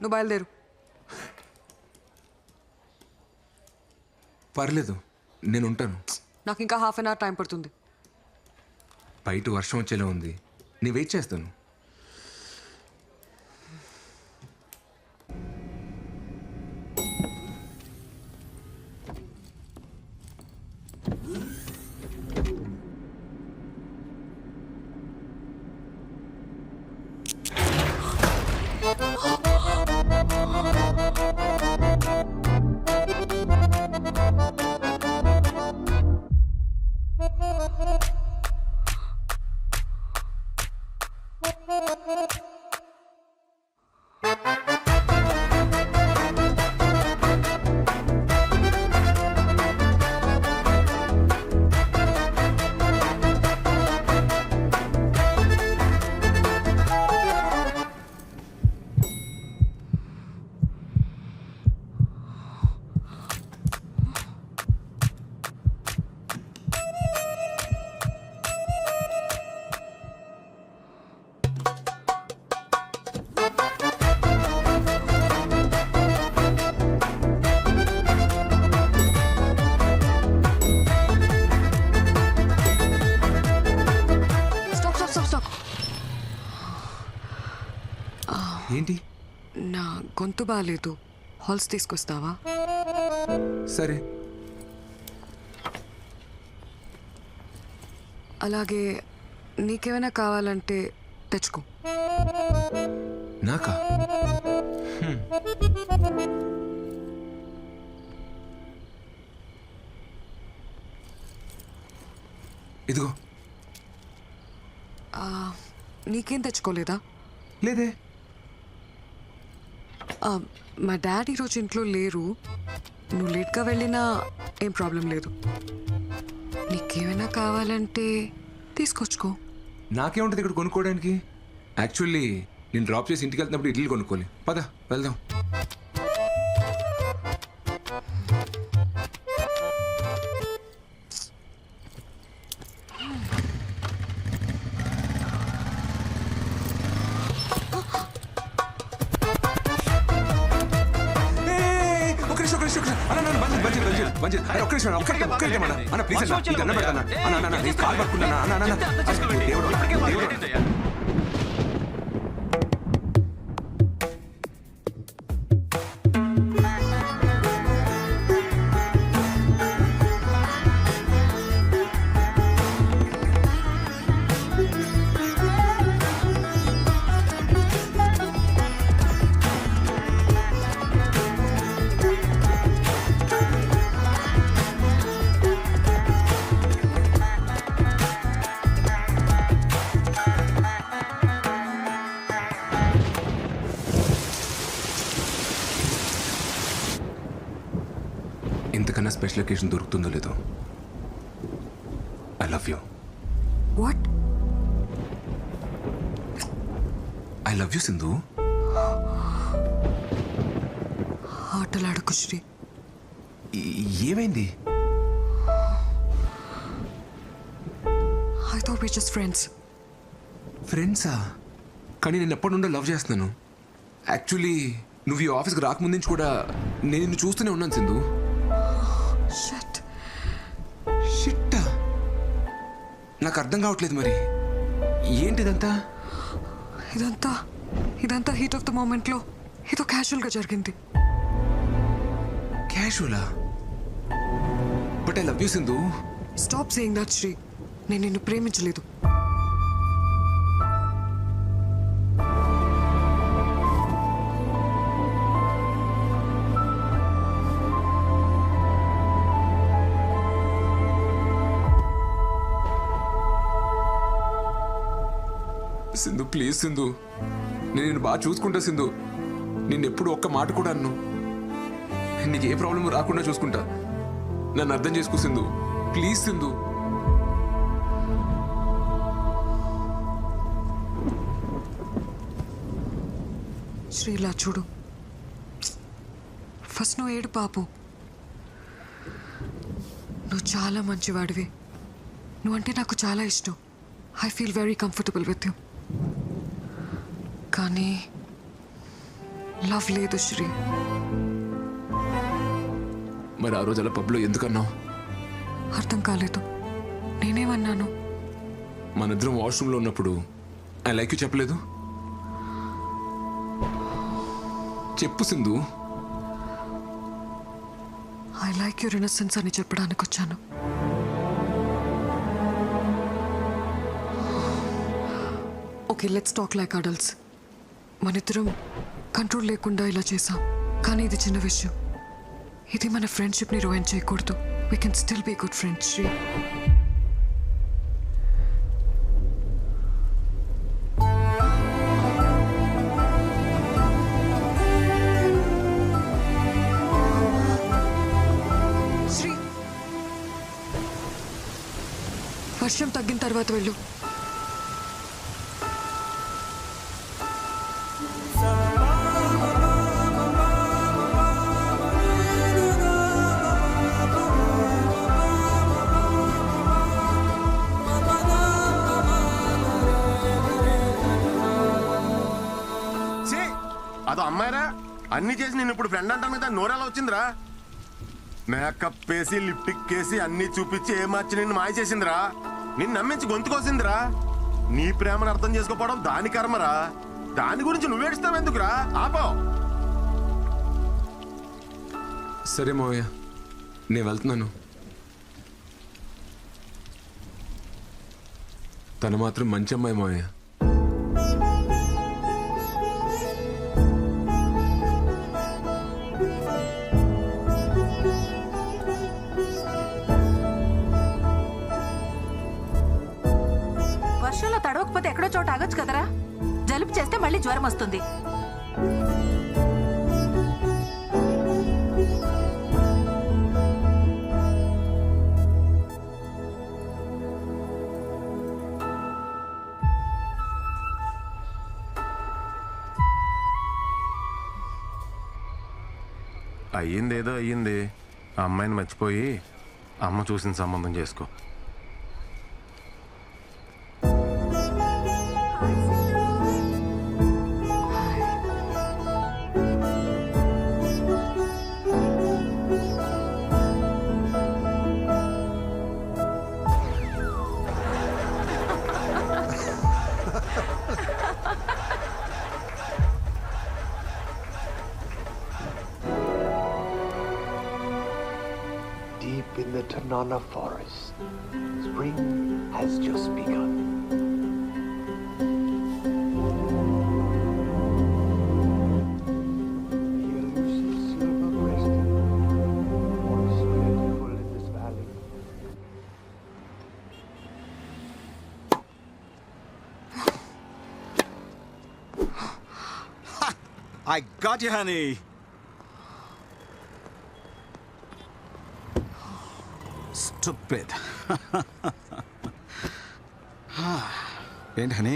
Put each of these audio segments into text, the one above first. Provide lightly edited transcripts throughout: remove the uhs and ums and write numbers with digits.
నువ్వు బయలుదేరు. పర్లేదు, నేను ఉంటాను. నాకు ఇంకా హాఫ్ అన్ అవర్ టైం పడుతుంది. బయట వర్షం వచ్చేలా ఉంది, నేను వెయిట్ చేస్తాను. ఏంటి? నా గొంతు బాగాలేదు, హాల్స్ తీసుకొస్తావా? సరే. అలాగే నీకేమైనా కావాలంటే తెచ్చుకో. నాకా? ఇదిగో. నీకేం తెచ్చుకోలేదా? లేదే. మా డాడీ ఈరోజు ఇంట్లో లేరు, నువ్వు లేట్గా వెళ్ళినా ఏం ప్రాబ్లం లేదు. నీకేమైనా కావాలంటే తీసుకొచ్చుకో. నాకేముంటుంది ఇక్కడ కొనుక్కోవడానికి? యాక్చువల్లీ నేను డ్రాప్ చేసి ఇంటికి వెళ్తున్నప్పుడు ఇడ్లీ కొనుక్కోవాలి. పద వెళ్దాం. ఇంతకన్నా స్పెషల్ ఒకేషన్ దొరుకుతుందో లేదో. I love you. What? I love you Sindhu. ఆటలాడకు శ్రీ. ఏమైంది? I thought we just friends. ఫ్రెండ్సా? కానీ నేను ఎప్పటి నుండో లవ్ చేస్తున్నాను. యాక్చువల్లీ నువ్వు ఈ ఆఫీస్కి రాకముందు నుంచి కూడా నేను నిన్ను చూస్తూనే ఉన్నాను సింధు. షట్. షిట్టా? నాకు అర్థం కావట్లేదు మరి ఏంటిదంతా? ఇదంతా హీట్ ఆఫ్ ద మూమెంట్లో ఏదో క్యాజువల్గా జరిగింది. క్యాజువలా? But I love you Sindhu. Stop saying that Sri. నేను నిన్ను ప్రేమించలేదు. సింధు ప్లీజ్ సింధు, నేను నిన్ను బాగా చూసుకుంటా సింధు. నిన్నెప్పుడు ఒక్క మాట కూడా అన్ను. నీకు ఏ ప్రాబ్లం రాకుండా చూసుకుంటా. నన్ను అర్థం చేసుకో సింధు, ప్లీజ్ సింధు. శ్రీలా చూడు, ఫస్ట్ నువ్వు ఏడు పాపు. నువ్వు చాలా మంచివాడివి. నువ్వంటే నాకు చాలా ఇష్టం. I feel very comfortable with you. కానీ లవ్ లేదు శ్రీ. మరి ఆ రోజు అలా పబ్లో ఎందుకన్నావు? అర్థం కాలేదు. నేనేమన్నాను? మనిద్దరం వాష్రూమ్లో ఉన్నప్పుడు ఐ లైక్ యూ చెప్పలేదు? చెప్పు Sindhu. I like your innocence అని చెప్పడానికి వచ్చాను. Okay, let's talk like adults. మనిద్దరం కంట్రోల్ లేకుండా ఇలా చేసాం, కానీ ఇది చిన్న విషయం. ఇది మన ఫ్రెండ్షిప్ని రూయిన్ చేయకూడదు. We can still be good friends Sri. Sri, వర్షం తగ్గిన తర్వాత వెళ్ళు. అదో అమ్మాయిరా, అన్ని చేసి నేను ఇప్పుడు ఫ్రెండ్ అంటాను కదా, నోరెలా వచ్చిందిరా? మేకప్ వేసి లిప్టిక్ వేసి అన్ని చూపించి ఏమార్చి నిన్ను మాయ చేసిందిరా. నిన్ను నమ్మించి గొంతుకోసిందిరా. నీ ప్రేమను అర్థం చేసుకోపోవడం దాని కర్మరా. దాని గురించి నువ్వేడుస్తావు ఎందుకురా? ఆపో. సరే మావయ్య, నేను వెళ్తున్నాను. తను మాత్రం మంచి అమ్మాయి మావయ్య. వర్షంలో తడవకపోతే ఎక్కడో చోట ఆగొచ్చు కదరా. జలుబు చేస్తే మళ్ళీ జ్వరం వస్తుంది. అయ్యిందేదో అయ్యింది. ఆ అమ్మాయిని మర్చిపోయి అమ్మ చూసిన సంబంధం చేసుకో. Deep in the Tanana forest, spring has just begun. The elusive silver breasted, once plentiful in this valley. I got you, honey. Stupid. ఏంటి హనీ,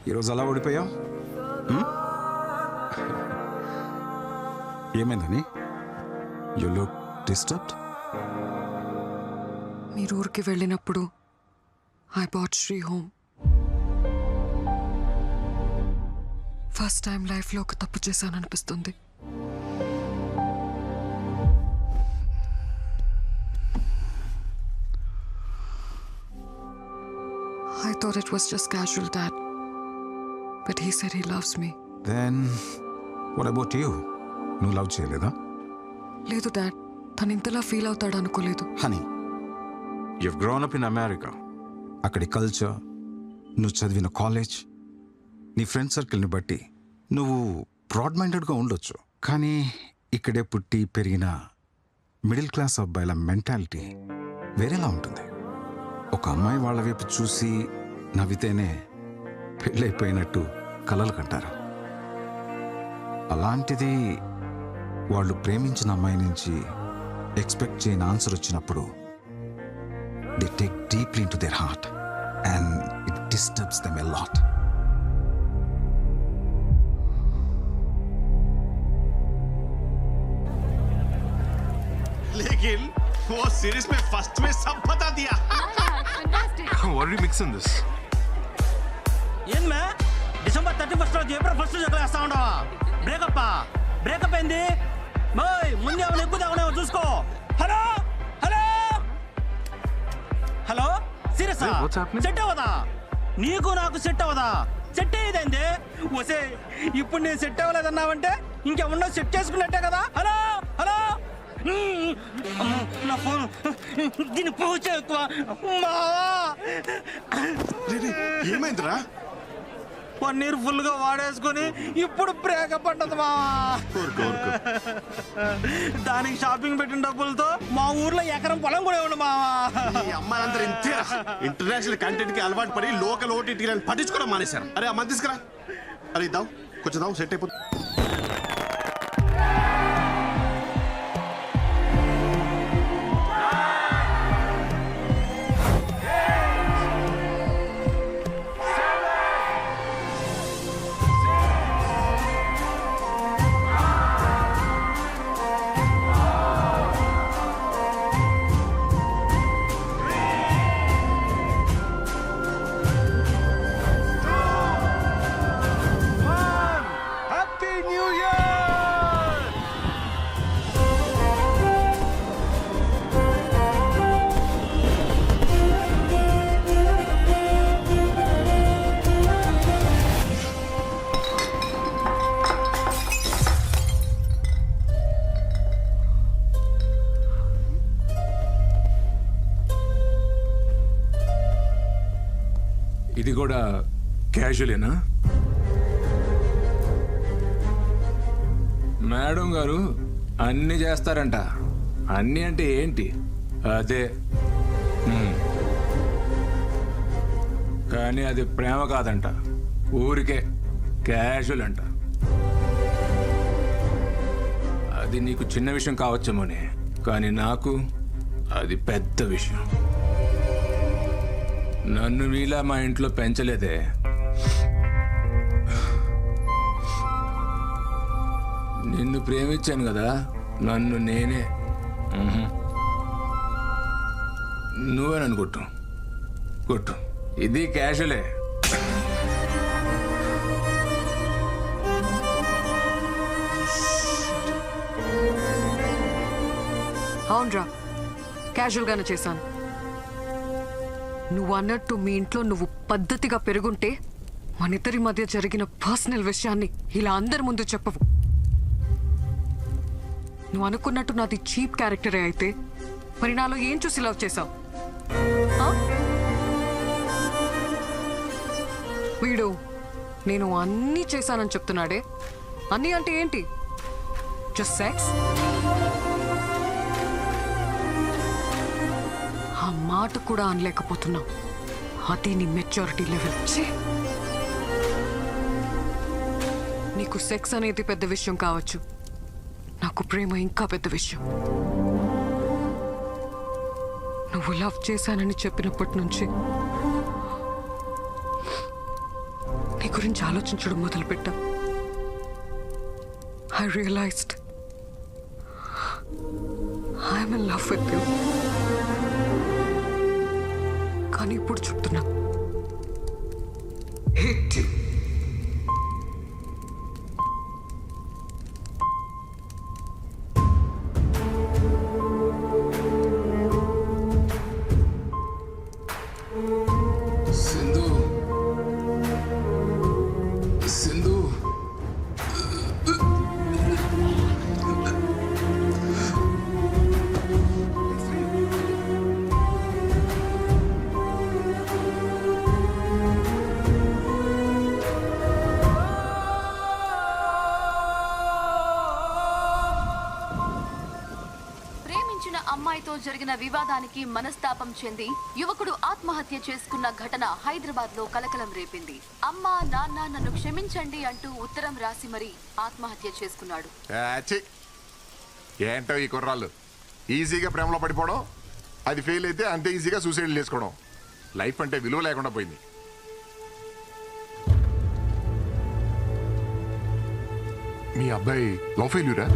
ఈరోజు అలా ఓడిపోయావు? ఏమైంది హనీ? You look disturbed. మీరు ఊరికి వెళ్ళినప్పుడు I bought Sri home. First time లైఫ్లో ఒక తప్పు చేశాననిపిస్తుంది. I thought it was just casual, Dad. But he said he loves me. Then, what about you? నువ్వు లవ్ చేయలేదా? లేదు డాడ్, తను ఇంతలా ఫీల్ అవుతాడు అనుకోలేదు. Honey, you've grown up in America. అక్కడి కల్చర్, నువ్వు చదివిన కాలేజ్, నీ ఫ్రెండ్ సర్కిల్ని బట్టి నువ్వు బ్రాడ్ మైండెడ్గా ఉండొచ్చు. కానీ ఇక్కడే పుట్టి పెరిగిన మిడిల్ క్లాస్ అబ్బాయిల మెంటాలిటీ వేరేలా ఉంటుంది. ఒక అమ్మాయి వాళ్ళ వైపు చూసి నవ్వితేనే పెళ్ళైపోయినట్టు కలలు కంటారు. అలాంటిది వాళ్ళు ప్రేమించిన అమ్మాయి నుంచి ఎక్స్పెక్ట్ చేయని ఆన్సర్ వచ్చినప్పుడు they take deeply in to their heart and it disturbs them a lot. लेकिन वो सीरीज में फर्स्ट में सब बता दिया. What are you mixing this? ఏం మే డిసెంబర్ 31 రోజు ఏప్రిల్ 1 జగలేస్తా ఉండవా? బ్రేకప్ బ్రేకప్ అయింది బాయ్ ముందు ఏమైనా ఎక్కుదామనేమో చూసుకో hello hello hello serious Hey, what's happening? Set అవ్వదా నీకు నాకు సెట్ అవ్వదా సెట్ అయ్యేదండి వసే ఇప్పుడు నేను సెట్ అవ్వలేదన్నావంటే ఇంకేమన్నా సెట్ చేసుకున్నట్టే కదా హలో హలో అమ్మో, నా ఫోన్ దీని పూజ ఎక్కువ మావా ఏమైందిరా పన్నీర్ ఫుల్ గా వాడేసుకుని ఇప్పుడు బ్రేకప్ పడ్డది మావా దానికి షాపింగ్ పెట్టిన డబ్బులతో మా ఊర్లో ఎకరం పొలం కూడా ఇవ్వండి మావా ఈ అమ్మాయిలందరూ ఇంతే ఇంటర్నేషనల్ కంటెంట్ కి అలవాటు పడి లోకల్ ఓటీటీ పట్టించుకోవడం మానేశారు. అరే అమ్మ తీసుకురా, అరే ఇద్దాం కొంచెం దావు సెట్ అయిపోతుంది. ఇది కూడా క్యాజువలేనా? మేడం గారు అన్ని చేస్తారంట. అన్ని అంటే ఏంటి? అదే కానీ అది ప్రేమ కాదంట, ఊరికే క్యాజువల్ అంట. అది నీకు చిన్న విషయం కావచ్చేమోనే, కానీ నాకు అది పెద్ద విషయం. నన్ను నీలా మా ఇంట్లో పెంచలేదే. నిన్ను ప్రేమించాను కదా, నన్ను నేనే. నువ్వే నన్ను కొట్టు కొట్టు, ఇది క్యాషువలే. అవునరా, క్యాజువల్గానే చేశాను. నువ్వు అన్నట్టు మీ ఇంట్లో నువ్వు పద్ధతిగా పెరుగుంటే మన ఇద్దరి మధ్య జరిగిన పర్సనల్ విషయాన్ని ఇలా అందరి ముందు చెప్పవు. నువ్వు అనుకున్నట్టు నాది చీప్ క్యారెక్టరే అయితే మరి నాలో ఏం చూసి లవ్ చేసావు? వీడు నేను అన్నీ చేశానని చెప్తున్నాడే. అన్నీ అంటే ఏంటి? Just sex? ఆ మాట కూడా అనలేకపోతున్నావు. అది నీ మెచ్యూరిటీ లెవెల్. నీకు సెక్స్ అనేది పెద్ద విషయం కావచ్చు, నాకు ప్రేమ ఇంకా పెద్ద విషయం. నువ్వు లవ్ చేశానని చెప్పినప్పటి నుంచి నీ గురించి ఆలోచించడం మొదలుపెట్టా. I realised I'm in love with you. కానీ ఇప్పుడు చెప్తున్నా, hate you. సింధు, సింధు, ప్రేమించిన అమ్మాయితో జరిగిన వివాదానికి మనస్తాపం చెంది యువకుడు ఆత్మహత్య చేసుకున్న ఘటన హైదరాబాద్ లో కలకలం రేపింది. అమ్మా నాన్న నన్ను క్షమించండి అంటూ ఉత్తరం రాసి మరీ ఆత్మహత్య చేసుకున్నాడు. ఏంటో ఈ కుర్రాళ్ళు ఈజీగా ప్రేమలో పడిపోవడం, అది ఫెయిల్ అయితే అంతే ఈజీగా సూసైడ్ చేసుకోవడం. లైఫ్ అంటే విలువ లేకుండా పోయింది. మీ అబ్బాయి లవ్ ఫెయిల్యూరా?